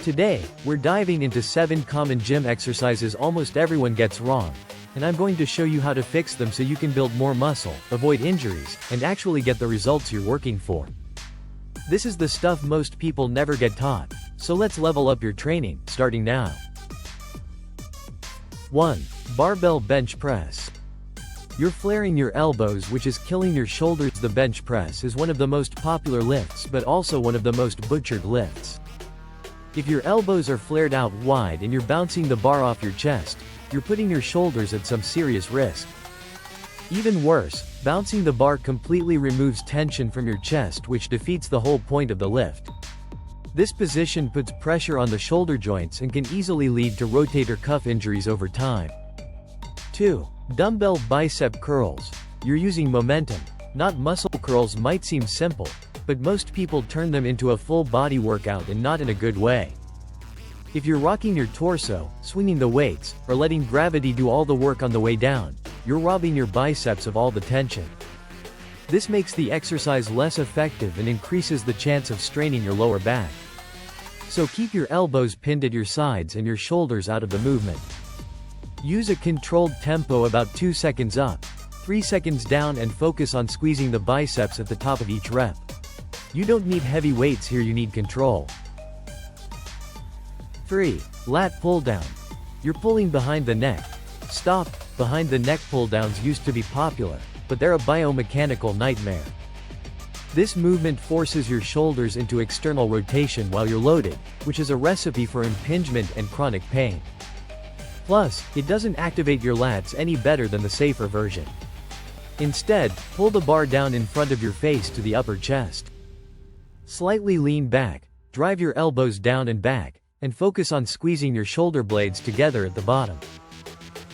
Today, we're diving into 7 common gym exercises almost everyone gets wrong, and I'm going to show you how to fix them so you can build more muscle, avoid injuries, and actually get the results you're working for. This is the stuff most people never get taught, so let's level up your training, starting now. 1. Barbell bench press. You're flaring your elbows, which is killing your shoulders. The bench press is one of the most popular lifts but also one of the most butchered lifts. If your elbows are flared out wide and you're bouncing the bar off your chest, you're putting your shoulders at some serious risk. Even worse, bouncing the bar completely removes tension from your chest, which defeats the whole point of the lift. This position puts pressure on the shoulder joints and can easily lead to rotator cuff injuries over time. 2. Dumbbell bicep curls. You're using momentum, not muscle. Curls might seem simple, but most people turn them into a full body workout, and not in a good way. If you're rocking your torso, swinging the weights, or letting gravity do all the work on the way down, you're robbing your biceps of all the tension. This makes the exercise less effective and increases the chance of straining your lower back. So keep your elbows pinned at your sides and your shoulders out of the movement. Use a controlled tempo, about 2 seconds up, 3 seconds down, and focus on squeezing the biceps at the top of each rep. You don't need heavy weights here, you need control. 3. Lat pull down. You're pulling behind the neck. Stop. Behind the neck pull downs used to be popular, but they're a biomechanical nightmare. This movement forces your shoulders into external rotation while you're loaded, which is a recipe for impingement and chronic pain. Plus, it doesn't activate your lats any better than the safer version. Instead, pull the bar down in front of your face to the upper chest. Slightly lean back, drive your elbows down and back, and focus on squeezing your shoulder blades together at the bottom.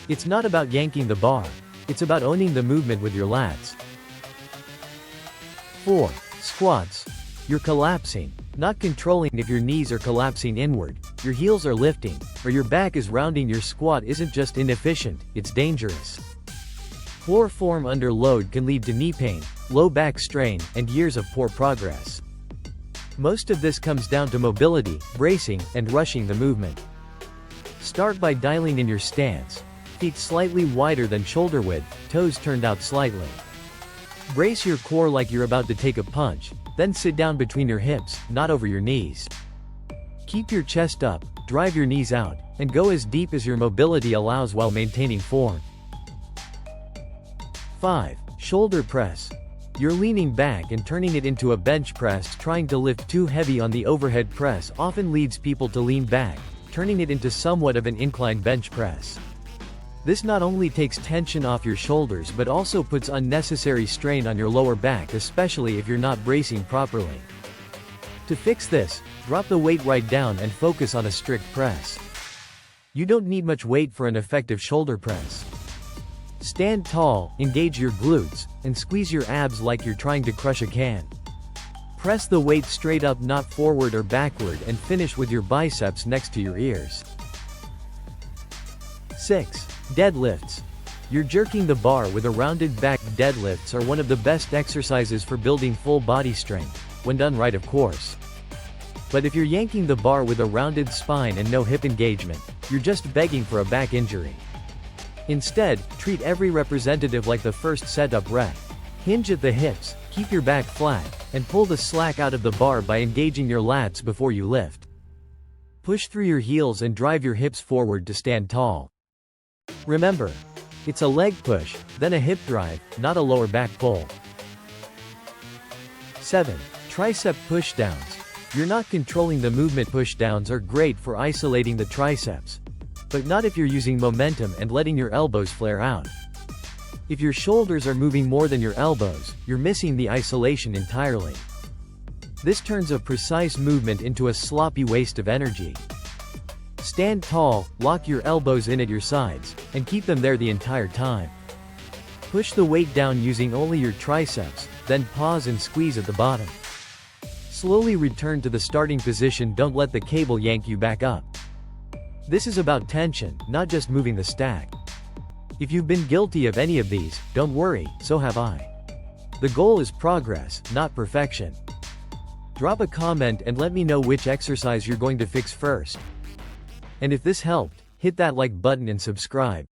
It's not about yanking the bar, it's about owning the movement with your lats. 4. Squats. You're collapsing, not controlling. If your knees are collapsing inward, your heels are lifting, or your back is rounding, your squat isn't just inefficient, it's dangerous. Poor form under load can lead to knee pain, low back strain, and years of poor progress. Most of this comes down to mobility, bracing, and rushing the movement. Start by dialing in your stance. Feet slightly wider than shoulder width, toes turned out slightly. Brace your core like you're about to take a punch, then sit down between your hips, not over your knees. Keep your chest up, drive your knees out, and go as deep as your mobility allows while maintaining form. 5. Shoulder press. You're leaning back and turning it into a bench press. Trying to lift too heavy on the overhead press often leads people to lean back, turning it into somewhat of an inclined bench press. This not only takes tension off your shoulders but also puts unnecessary strain on your lower back, especially if you're not bracing properly. To fix this, drop the weight right down and focus on a strict press. You don't need much weight for an effective shoulder press. Stand tall, engage your glutes, and squeeze your abs like you're trying to crush a can. Press the weight straight up, not forward or backward, and finish with your biceps next to your ears. 6. Deadlifts. You're jerking the bar with a rounded back. Deadlifts are one of the best exercises for building full body strength, when done right, of course. But if you're yanking the bar with a rounded spine and no hip engagement, you're just begging for a back injury. Instead, treat every representative like the first setup rep. Hinge at the hips, keep your back flat, and pull the slack out of the bar by engaging your lats before you lift. Push through your heels and drive your hips forward to stand tall. Remember, it's a leg push, then a hip drive, not a lower back pull. 7. Tricep pushdowns. You're not controlling the movement. Pushdowns are great for isolating the triceps, but not if you're using momentum and letting your elbows flare out. If your shoulders are moving more than your elbows, you're missing the isolation entirely. This turns a precise movement into a sloppy waste of energy. Stand tall, lock your elbows in at your sides, and keep them there the entire time. Push the weight down using only your triceps, then pause and squeeze at the bottom. Slowly return to the starting position, don't let the cable yank you back up. This is about tension, not just moving the stack. If you've been guilty of any of these, don't worry, so have I. The goal is progress, not perfection. Drop a comment and let me know which exercise you're going to fix first. And if this helped, hit that like button and subscribe.